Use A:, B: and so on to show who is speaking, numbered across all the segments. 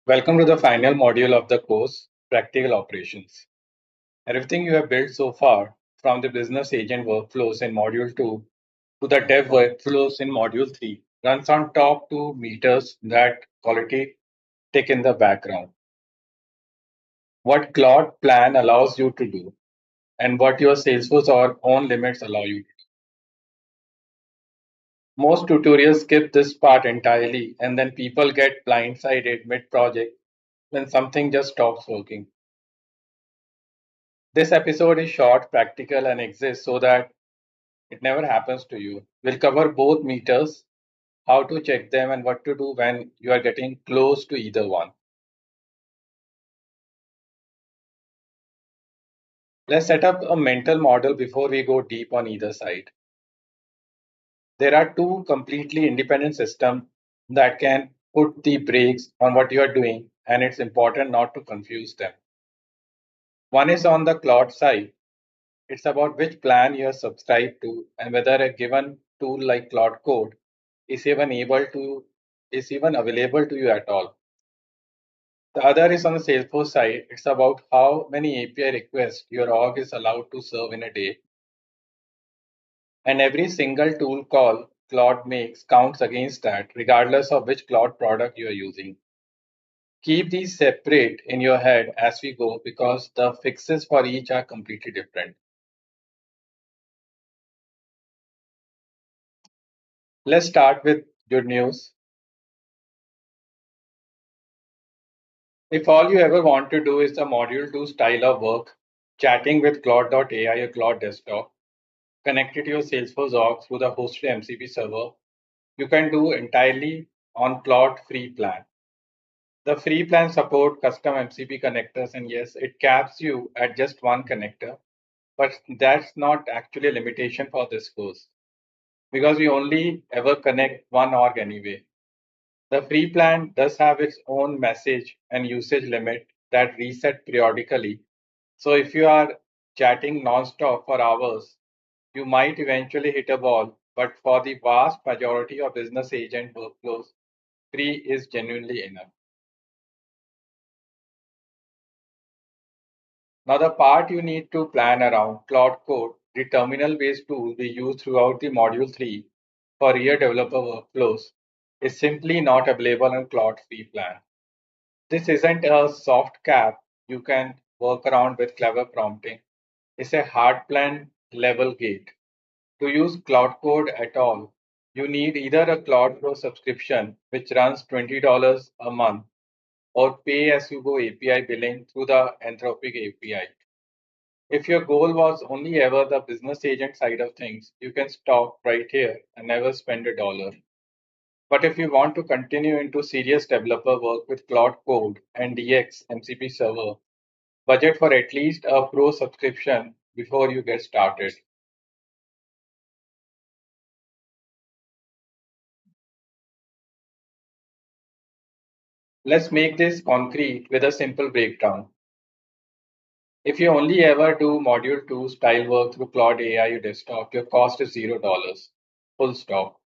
A: Welcome to the final module of the course, Practical Operations. Everything you have built so far, from the business agent workflows in Module 2 to the dev workflows in Module 3, runs on top two meters that quality tick in the background. What Claude plan allows you to do, and what your Salesforce or own limits allow you to do. Most tutorials skip this part entirely, and then people get blindsided mid project when something just stops working. This episode is short, practical, and exists so that it never happens to you. We'll cover both meters, how to check them, and what to do when you are getting close to either one. Let's set up a mental model before we go deep on either side. There are two completely independent systems that can put the brakes on what you are doing, and it's important not to confuse them. One is on the Claude side. It's about which plan you are subscribed to and whether a given tool like Claude Code is even available to you at all. The other is on the Salesforce side. It's about how many API requests your org is allowed to serve in a day. And every single tool call Claude makes counts against that, regardless of which Claude product you are using. Keep these separate in your head as we go because the fixes for each are completely different. Let's start with good news. If all you ever want to do is the Module 2 style of work, chatting with Claude.ai or Claude Desktop, connected to your Salesforce org through the hosted MCP server, you can do entirely on Claude free plan. The free plan support custom MCP connectors, and yes, it caps you at just one connector, but that's not actually a limitation for this course because we only ever connect one org anyway. The free plan does have its own message and usage limit that reset periodically. So if you are chatting nonstop for hours, you might eventually hit a wall. But for the vast majority of business agent workflows, free is genuinely enough. Now, the part you need to plan around Claude Code, the terminal-based tool we use throughout the Module 3 for real developer workflows, is simply not available on Claude free plan. This isn't a soft cap you can work around with clever prompting. It's a hard plan level gate. To use Claude Code at all, you need either a Claude Pro subscription, which runs $20 a month, or pay as you go API billing through the Anthropic API. If your goal was only ever the business agent side of things, you can stop right here and never spend a dollar. But if you want to continue into serious developer work with Claude Code and DX MCP server, budget for at least a pro subscription before you get started. Let's make this concrete with a simple breakdown. If you only ever do Module 2 style work through Claude AI desktop, your cost is $0. Full stop.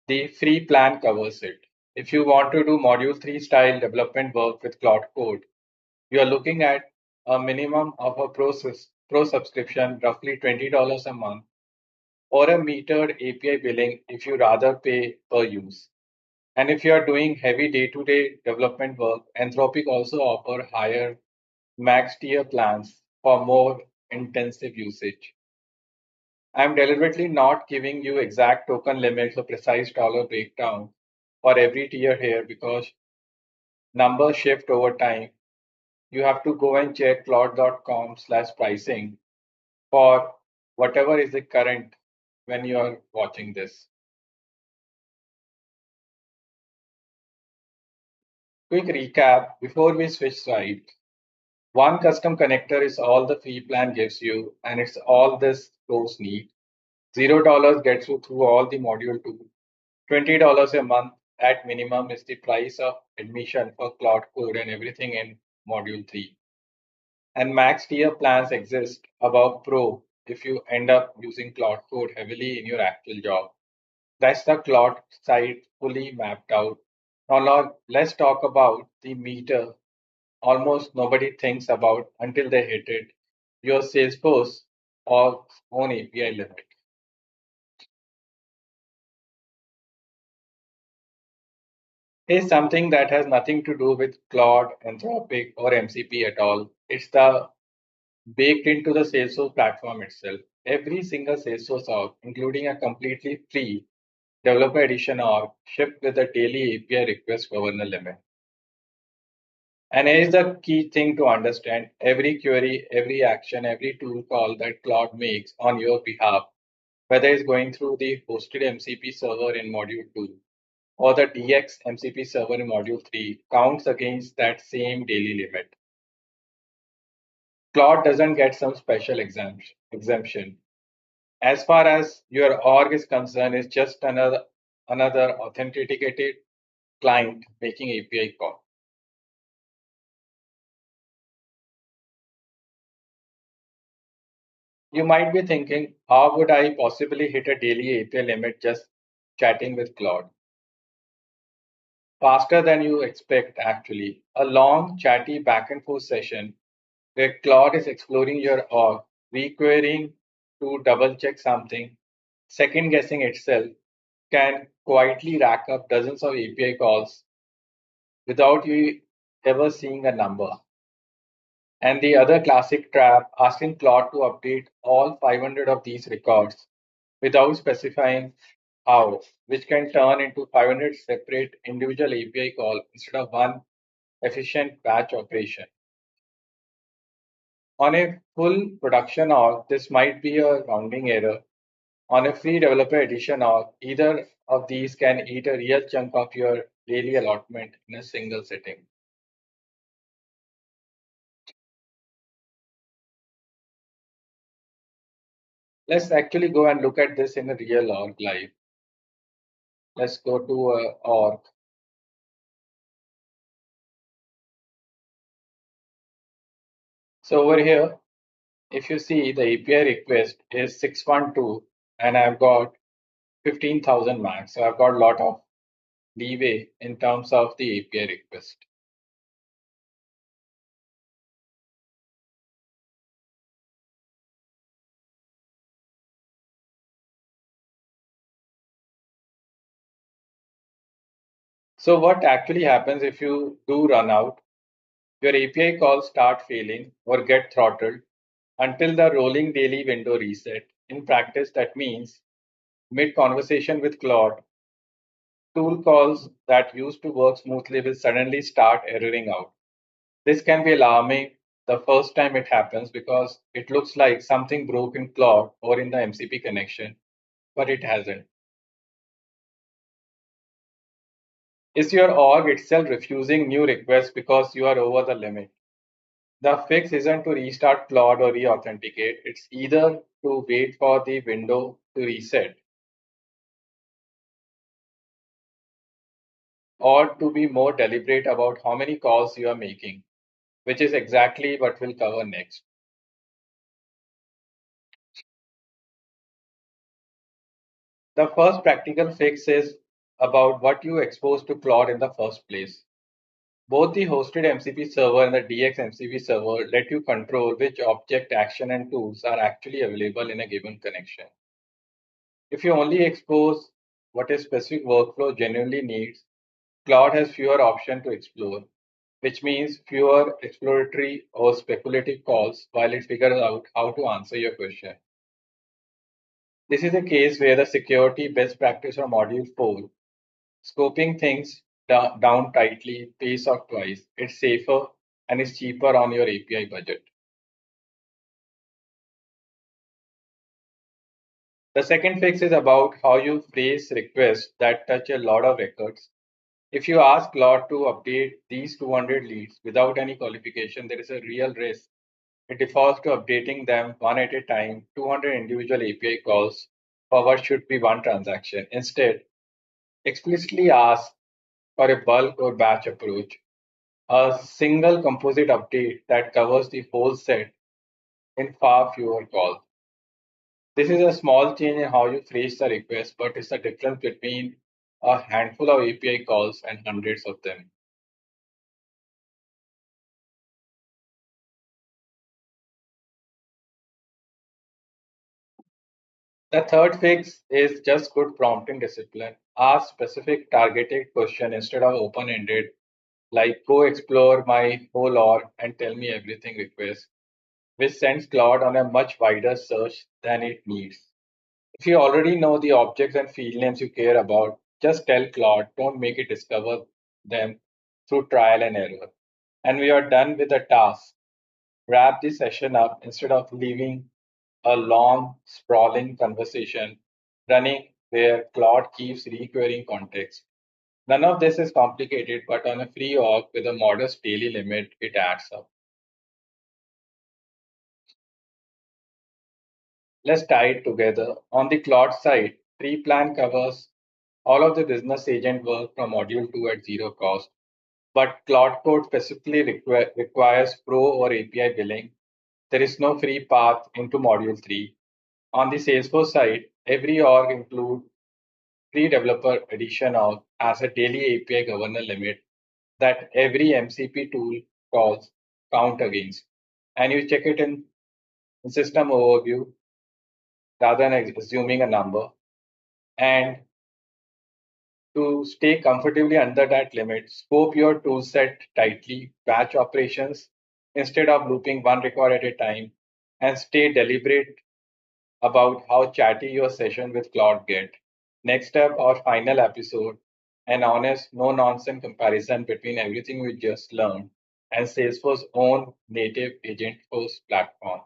A: The free plan covers it. If you want to do Module 3 style development work with Claude Code, you are looking at a minimum of a pro subscription, roughly $20 a month, or a metered API billing if you rather pay per use. And if you are doing heavy day-to-day development work, Anthropic also offer higher max tier plans for more intensive usage. I'm deliberately not giving you exact token limits or precise dollar breakdown for every tier here because numbers shift over time. You have to go and check claude.com/pricing for whatever is the current when you are watching this. Quick recap before we switch sides. One custom connector is all the free plan gives you, and it's all this course need. $0 gets you through all the module 2. $20 a month at minimum is the price of admission for Claude Code and everything in module 3. And max tier plans exist above Pro if you end up using Claude Code heavily in your actual job. That's the Claude side fully mapped out. Now, let's talk about the meter almost nobody thinks about until they hit it, your Salesforce or own API limit. Here's something that has nothing to do with Claude, Anthropic, or MCP at all. It's the baked into the Salesforce platform itself. Every single Salesforce org, including a completely free developer edition org, shipped with a daily API request governor limit. And here's the key thing to understand. Every query, every action, every tool call that Claude makes on your behalf, whether it's going through the hosted MCP server in Module 2 or the DX MCP server in Module 3, counts against that same daily limit. Claude doesn't get some special exemption. As far as your org is concerned, it's just another authenticated client making API call. You might be thinking, how would I possibly hit a daily API limit just chatting with Claude? Faster than you expect, actually. A long, chatty back and forth session where Claude is exploring your org, requiring to double check something, second guessing itself, can quietly rack up dozens of API calls without you ever seeing a number. And the other classic trap, asking Claude to update all 500 of these records without specifying how, which can turn into 500 separate individual API calls instead of one efficient batch operation. On a full production org, this might be a rounding error. On a free developer edition org, either of these can eat a real chunk of your daily allotment in a single sitting. Let's actually go and look at this in a real org live. Let's go to org. So over here, if you see the API request is 612 and I've got 15,000 max. So I've got a lot of leeway in terms of the API request. So what actually happens if you do run out, your API calls start failing or get throttled until the rolling daily window reset. In practice, that means mid conversation with Claude, tool calls that used to work smoothly will suddenly start erroring out. This can be alarming the first time it happens because it looks like something broke in Claude or in the MCP connection, but it hasn't. Is your org itself refusing new requests because you are over the limit? The fix isn't to restart Claude or re-authenticate. It's either to wait for the window to reset or to be more deliberate about how many calls you are making, which is exactly what we'll cover next. The first practical fix is about what you expose to Claude in the first place. Both the hosted MCP server and the DX MCP server let you control which object, action, and tools are actually available in a given connection. If you only expose what a specific workflow genuinely needs, Claude has fewer options to explore, which means fewer exploratory or speculative calls while it figures out how to answer your question. This is a case where the security best practice from Module 4, scoping things down tightly, pays off twice. It's safer and is cheaper on your API budget. The second fix is about how you phrase requests that touch a lot of records. If you ask Claude to update these 200 leads without any qualification, there is a real risk. It defaults to updating them one at a time, 200 individual API calls for what should be one transaction. Instead, explicitly ask for a bulk or batch approach, a single composite update that covers the whole set in far fewer calls. This is a small change in how you phrase the request, but it's the difference between a handful of API calls and hundreds of them. The third fix is just good prompting discipline. Ask specific targeted question instead of open-ended, like go explore my whole org and tell me everything request, which sends Claude on a much wider search than it needs. If you already know the objects and field names you care about, just tell Claude, don't make it discover them through trial and error. And we are done with the task. Wrap the session up instead of leaving a long, sprawling conversation running where Claude keeps requerying context. None of this is complicated, but on a free org with a modest daily limit, it adds up. Let's tie it together. On the Claude side, pre-plan covers all of the business agent work from Module 2 at zero cost, but Claude Code specifically requires Pro or API billing. There is no free path into Module 3. On the Salesforce side, every org includes free developer edition of as a daily API governor limit that every MCP tool calls count against. And you check it in system overview rather than assuming a number. And to stay comfortably under that limit, scope your toolset tightly, batch operations instead of looping one record at a time, and stay deliberate about how chatty your session with Claude get. Next up, our final episode, an honest, no-nonsense comparison between everything we just learned and Salesforce's own native Agentforce platform.